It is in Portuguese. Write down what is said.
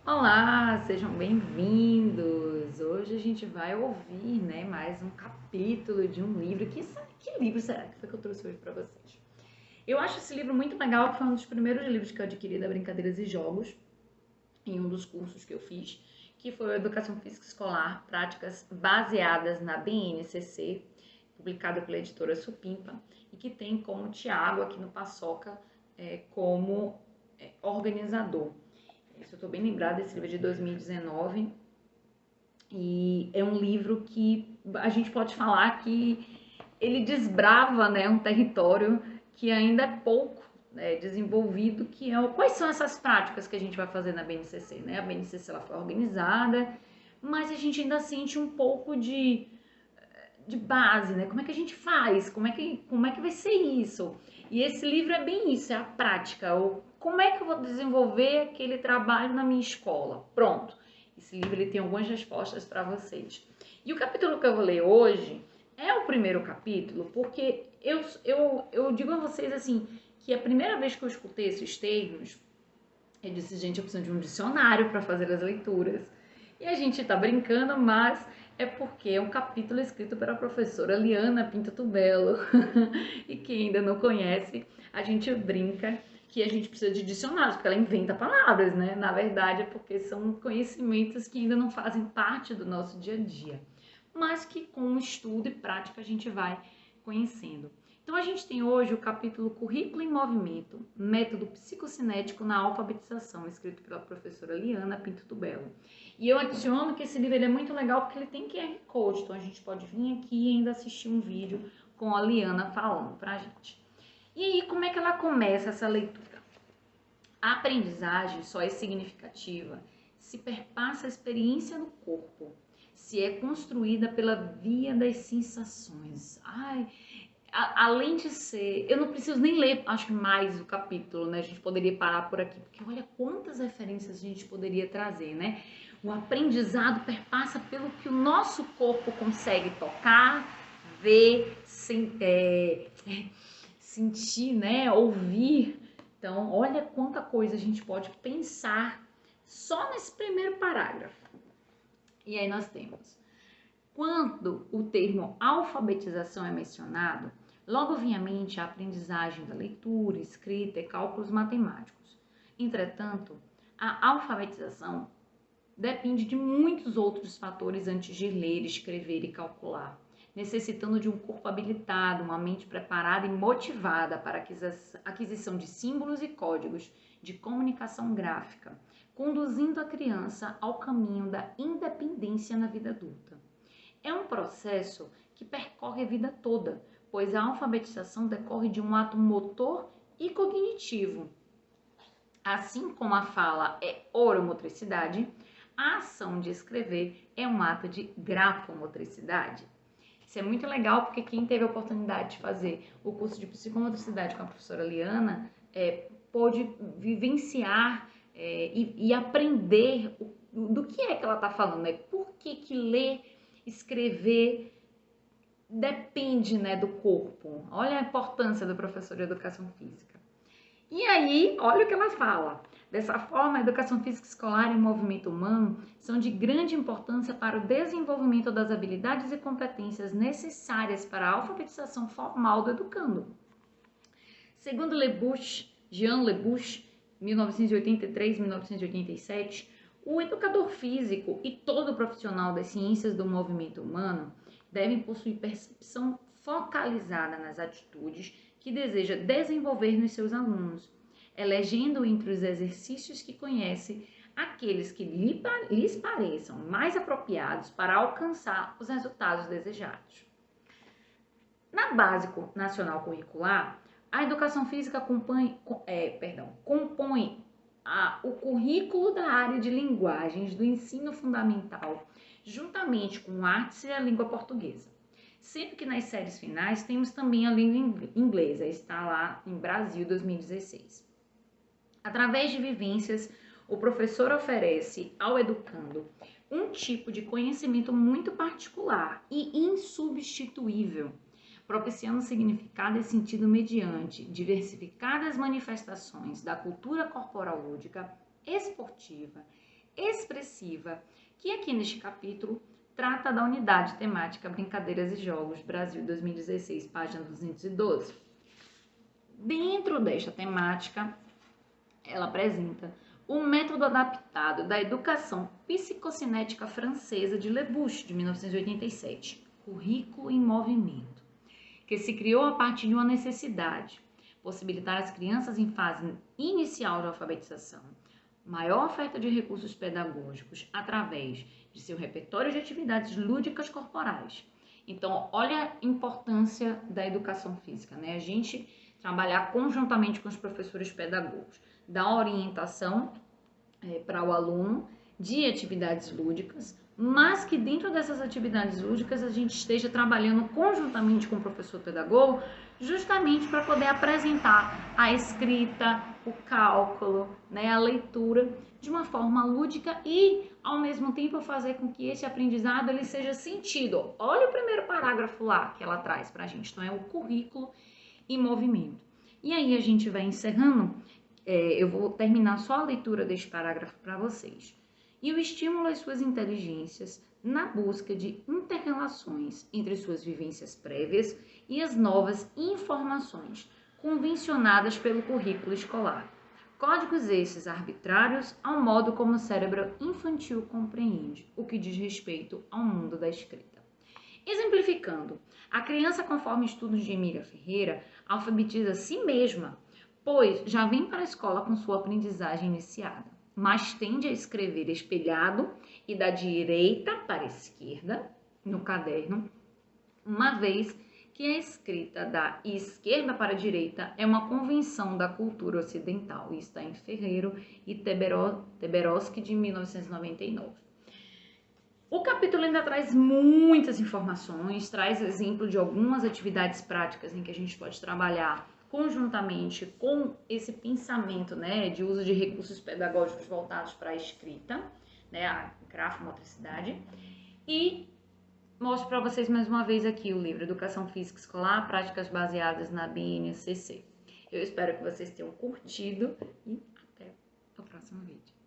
Olá, sejam bem-vindos! Hoje a gente vai ouvir, mais um capítulo de um livro. Que livro será que foi que eu trouxe hoje para vocês? Eu acho esse livro muito legal, foi um dos primeiros livros que eu adquiri da Brincadeiras e Jogos, em um dos cursos que eu fiz, que foi a Educação Física Escolar, Práticas Baseadas na BNCC, publicado pela editora Supimpa, e que tem como Tiago, aqui no Paçoca, como organizador. Isso eu estou bem lembrada, esse livro é de 2019 e é um livro que a gente pode falar que ele desbrava, um território que ainda é pouco desenvolvido, que é quais são essas práticas que a gente vai fazer na BNCC, né? A BNCC ela foi organizada, mas a gente ainda sente um pouco de base, né? Como é que a gente faz? Como é que vai ser isso? E esse livro é bem isso, é a prática. Como é que eu vou desenvolver aquele trabalho na minha escola? Pronto. Esse livro ele tem algumas respostas para vocês. E o capítulo que eu vou ler hoje é o primeiro capítulo, porque eu digo a vocês assim, que a primeira vez que eu escutei esses termos, eu disse, gente, eu preciso de um dicionário para fazer as leituras. E a gente tá brincando, mas é porque é um capítulo escrito pela professora Liana Pinto Tubelo. E quem ainda não conhece, a gente brinca que a gente precisa de dicionários, porque ela inventa palavras, né? Na verdade, é porque são conhecimentos que ainda não fazem parte do nosso dia a dia, mas que com estudo e prática a gente vai conhecendo. Então a gente tem hoje o capítulo Currículo em Movimento, Método Psicocinético na Alfabetização, escrito pela professora Liana Pinto Tubelo. E eu adiciono que esse livro é muito legal porque ele tem QR Code, então a gente pode vir aqui e ainda assistir um vídeo com a Liana falando pra gente. E aí, como é que ela começa essa leitura? A aprendizagem só é significativa se perpassa a experiência no corpo, se é construída pela via das sensações. Além de ser, eu não preciso nem ler, acho que mais o capítulo, né? A gente poderia parar por aqui, porque olha quantas referências a gente poderia trazer, né? O aprendizado perpassa pelo que o nosso corpo consegue tocar, ver, sentir, né? Ouvir. Então, olha quanta coisa a gente pode pensar só nesse primeiro parágrafo. E aí nós temos: quando o termo alfabetização é mencionado, logo vem à mente a aprendizagem da leitura, escrita e cálculos matemáticos. Entretanto, a alfabetização depende de muitos outros fatores antes de ler, escrever e calcular, necessitando de um corpo habilitado, uma mente preparada e motivada para a aquisição de símbolos e códigos de comunicação gráfica, conduzindo a criança ao caminho da independência na vida adulta. É um processo que percorre a vida toda, pois a alfabetização decorre de um ato motor e cognitivo. Assim como a fala é oromotricidade, a ação de escrever é um ato de grafomotricidade. Isso é muito legal porque quem teve a oportunidade de fazer o curso de psicomotricidade com a professora Liana pôde vivenciar e aprender do que é que ela está falando, né? Por que ler, escrever depende, né, do corpo. Olha a importância do professor de educação física. E aí, olha o que ela fala. Dessa forma, a educação física escolar e o movimento humano são de grande importância para o desenvolvimento das habilidades e competências necessárias para a alfabetização formal do educando. Segundo Jean Lebouche, 1983-1987, o educador físico e todo profissional das ciências do movimento humano devem possuir percepção focalizada nas atitudes que deseja desenvolver nos seus alunos, elegendo entre os exercícios que conhece aqueles que lhes pareçam mais apropriados para alcançar os resultados desejados. Na Base Nacional Curricular, a educação física compõe o currículo da área de linguagens do ensino fundamental, juntamente com artes e a língua portuguesa. Sendo que nas séries finais temos também a língua inglesa, está lá em Brasil 2016. Através de vivências, o professor oferece ao educando um tipo de conhecimento muito particular e insubstituível, propiciando significado e sentido mediante diversificadas manifestações da cultura corporal lúdica, esportiva, expressiva, que aqui neste capítulo trata da unidade temática Brincadeiras e Jogos Brasil 2016, página 212. Dentro desta temática, ela apresenta o método adaptado da educação psicocinética francesa de Lebouche, de 1987, Currículo em Movimento, que se criou a partir de uma necessidade, possibilitar às crianças em fase inicial de alfabetização maior oferta de recursos pedagógicos através de seu repertório de atividades lúdicas corporais. Então, olha a importância da educação física, né? A gente trabalhar conjuntamente com os professores pedagogos, dar orientação para o aluno de atividades lúdicas, mas que dentro dessas atividades lúdicas a gente esteja trabalhando conjuntamente com o professor pedagogo, justamente para poder apresentar a escrita, o cálculo, né, a leitura de uma forma lúdica e, ao mesmo tempo, fazer com que esse aprendizado ele seja sentido. Olha o primeiro parágrafo lá que ela traz para a gente, então é o currículo em movimento. E aí a gente vai encerrando, eu vou terminar só a leitura deste parágrafo para vocês. E o estímulo às suas inteligências na busca de inter-relações entre suas vivências prévias e as novas informações convencionadas pelo currículo escolar. Códigos esses arbitrários ao modo como o cérebro infantil compreende o que diz respeito ao mundo da escrita. Exemplificando, a criança, conforme estudos de Emília Ferreira, alfabetiza a si mesma, pois já vem para a escola com sua aprendizagem iniciada, mas tende a escrever espelhado e da direita para a esquerda no caderno, uma vez que a escrita da esquerda para a direita é uma convenção da cultura ocidental. Isso está em Ferreiro e Teberoski, de 1999. O capítulo ainda traz muitas informações, traz exemplo de algumas atividades práticas em que a gente pode trabalhar conjuntamente com esse pensamento, né, de uso de recursos pedagógicos voltados para a escrita, né, a grafomotricidade, e mostro para vocês mais uma vez aqui o livro Educação Física Escolar, Práticas Baseadas na BNCC. Eu espero que vocês tenham curtido e até o próximo vídeo.